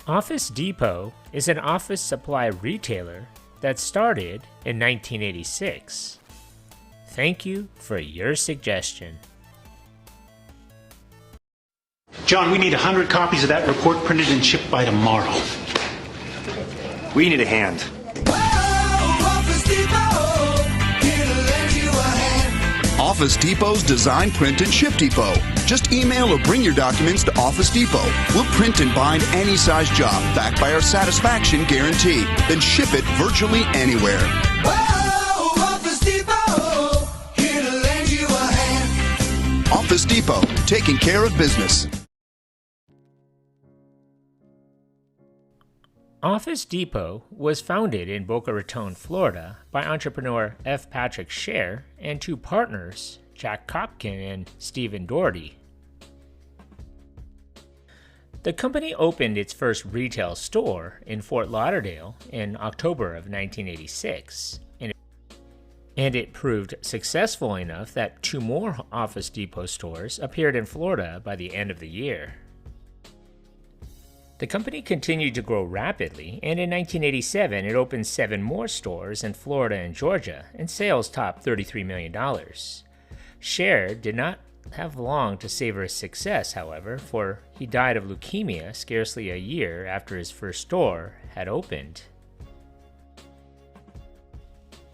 Office Depot is an office supply retailer that started in 1986. Thank you for your suggestion. John, we need 100 copies of that report printed and shipped by tomorrow. We need a hand. Office Depot's Design, Print, and Ship Depot. Just email or bring your documents to Office Depot. We'll print and bind any size job, backed by our satisfaction guarantee. Then ship it virtually anywhere. Office Depot, here to lend you a hand. Office Depot, taking care of business. Office Depot was founded in Boca Raton, Florida by entrepreneur F. Patrick Scher and two partners, Jack Kopkin and Stephen Doherty. The company opened its first retail store in Fort Lauderdale in October of 1986, and it proved successful enough that two more Office Depot stores appeared in Florida by the end of the year. The company continued to grow rapidly, and in 1987 it opened 7 more stores in Florida and Georgia, and sales topped $33 million. Scher did not have long to savor his success, however, for he died of leukemia scarcely a year after his first store had opened.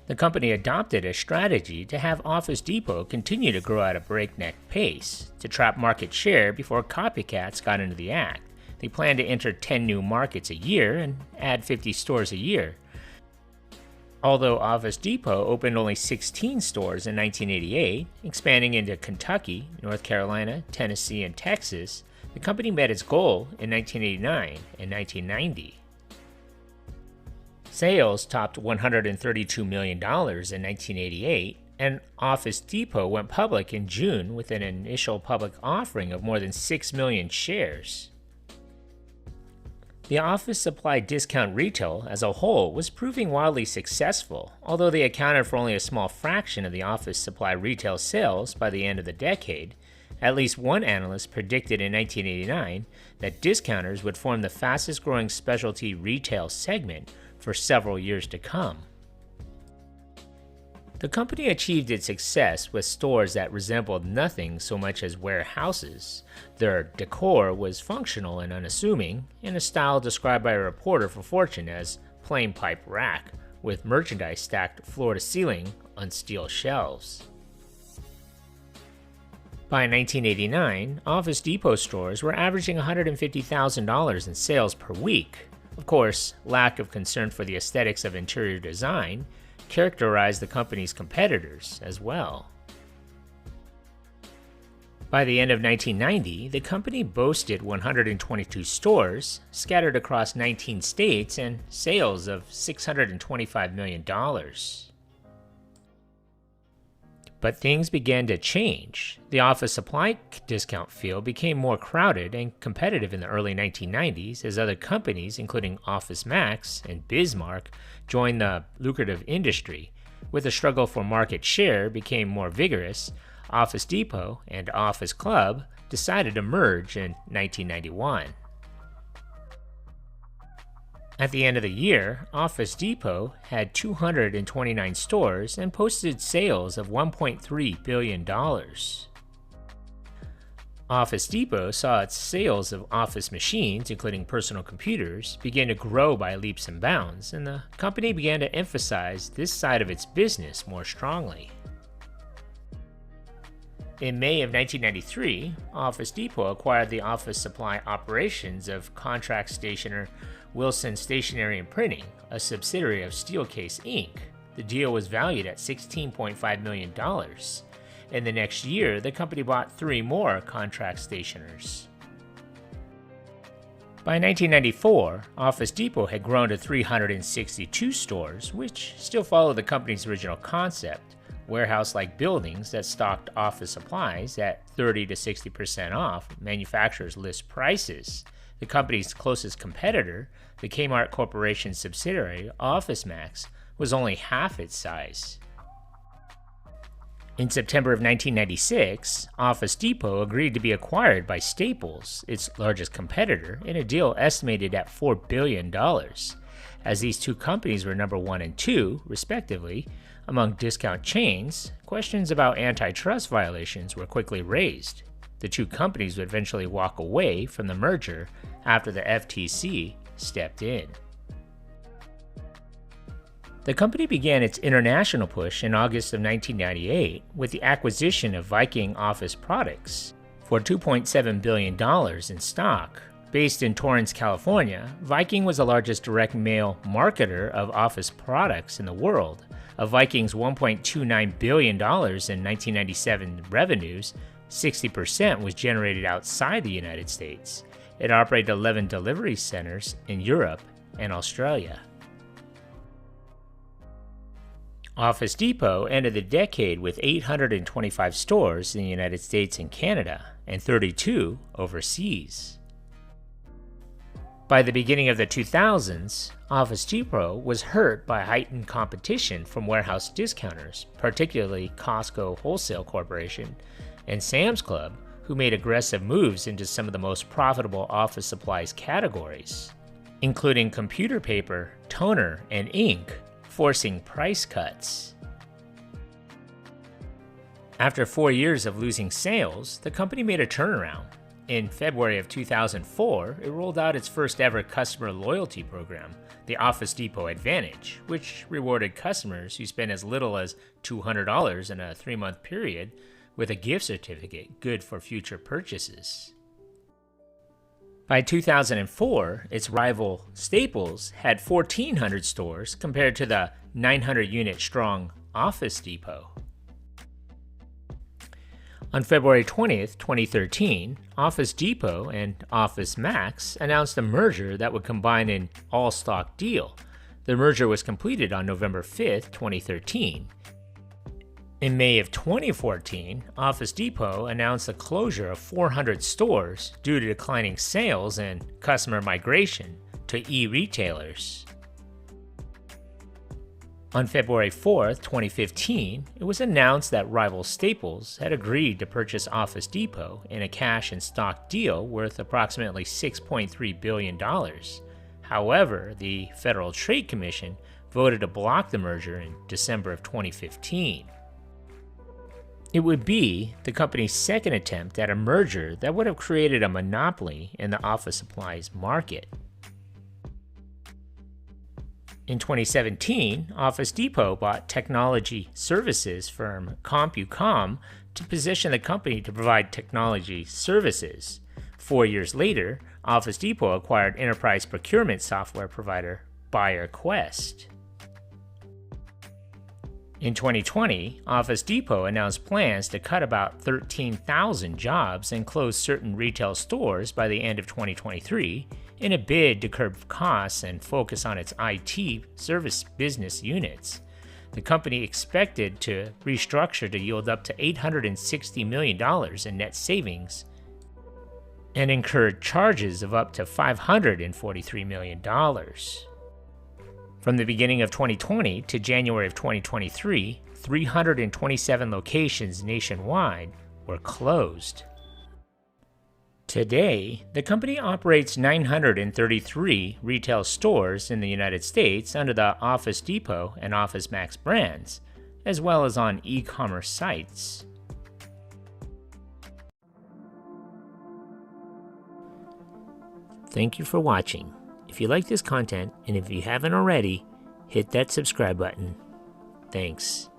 The company adopted a strategy to have Office Depot continue to grow at a breakneck pace to trap market share before copycats got into the act. They planned to enter 10 new markets a year and add 50 stores a year. Although Office Depot opened only 16 stores in 1988, expanding into Kentucky, North Carolina, Tennessee, and Texas, the company met its goal in 1989 and 1990. Sales topped $132 million in 1988, and Office Depot went public in June with an initial public offering of more than 6 million shares. The office supply discount retail as a whole was proving wildly successful, although they accounted for only a small fraction of the office supply retail sales by the end of the decade. At least one analyst predicted in 1989 that discounters would form the fastest growing specialty retail segment for several years to come. The company achieved its success with stores that resembled nothing so much as warehouses. Their decor was functional and unassuming, in a style described by a reporter for Fortune as plain pipe rack, with merchandise stacked floor to ceiling on steel shelves. By 1989, Office Depot stores were averaging $150,000 in sales per week. Of course, lack of concern for the aesthetics of interior design characterized the company's competitors as well. By the end of 1990, the company boasted 122 stores scattered across 19 states and sales of $625 million. But things began to change. The office supply discount field became more crowded and competitive in the early 1990s as other companies, including Office Max and Bismarck, joined the lucrative industry. With the struggle for market share became more vigorous, Office Depot and Office Club decided to merge in 1991. At the end of the year, Office Depot had 229 stores and posted sales of $1.3 billion. Office Depot saw its sales of office machines, including personal computers, begin to grow by leaps and bounds, and the company began to emphasize this side of its business more strongly. In May of 1993, Office Depot acquired the office supply operations of contract stationer Wilson Stationery and Printing, a subsidiary of Steelcase Inc. The deal was valued at $16.5 million. In the next year, the company bought 3 more contract stationers. By 1994, Office Depot had grown to 362 stores, which still followed the company's original concept, warehouse-like buildings that stocked office supplies at 30 to 60% off manufacturers' list prices. The company's closest competitor, the Kmart Corporation subsidiary, Office Max, was only half its size. In September of 1996, Office Depot agreed to be acquired by Staples, its largest competitor, in a deal estimated at $4 billion. As these two companies were number 1 and 2, respectively, among discount chains, questions about antitrust violations were quickly raised. The two companies would eventually walk away from the merger after the FTC stepped in. The company began its international push in August of 1998 with the acquisition of Viking Office Products for $2.7 billion in stock. Based in Torrance, California, Viking was the largest direct mail marketer of office products in the world. Of Viking's $1.29 billion in 1997 revenues, 60% was generated outside the United States. It operated 11 delivery centers in Europe and Australia. Office Depot ended the decade with 825 stores in the United States and Canada, and 32 overseas. By the beginning of the 2000s, Office Depot was hurt by heightened competition from warehouse discounters, particularly Costco Wholesale Corporation and Sam's Club, who made aggressive moves into some of the most profitable office supplies categories, including computer paper, toner, and ink, forcing price cuts. After 4 years of losing sales, the company made a turnaround. In February of 2004, it rolled out its first ever customer loyalty program, the Office Depot Advantage, which rewarded customers who spent as little as $200 in a 3-month period with a gift certificate good for future purchases. By 2004, its rival Staples had 1,400 stores compared to the 900-unit strong Office Depot. On February 20th, 2013, Office Depot and Office Max announced a merger that would combine an all-stock deal. The merger was completed on November 5th, 2013. In May of 2014, Office Depot announced the closure of 400 stores due to declining sales and customer migration to e-retailers. On February 4th, 2015, it was announced that rival Staples had agreed to purchase Office Depot in a cash and stock deal worth approximately $6.3 billion. However, the Federal Trade Commission voted to block the merger in December of 2015. It would be the company's second attempt at a merger that would have created a monopoly in the office supplies market. In 2017, Office Depot bought technology services firm CompuCom to position the company to provide technology services. 4 years later, Office Depot acquired enterprise procurement software provider BuyerQuest. In 2020, Office Depot announced plans to cut about 13,000 jobs and close certain retail stores by the end of 2023 in a bid to curb costs and focus on its IT service business units. The company expected to restructure to yield up to $860 million in net savings and incurred charges of up to $543 million. From the beginning of 2020 to January of 2023, 327 locations nationwide were closed. Today, the company operates 933 retail stores in the United States under the Office Depot and Office Max brands, as well as on e-commerce sites. Thank you for watching. If you like this content, and if you haven't already, hit that subscribe button. Thanks.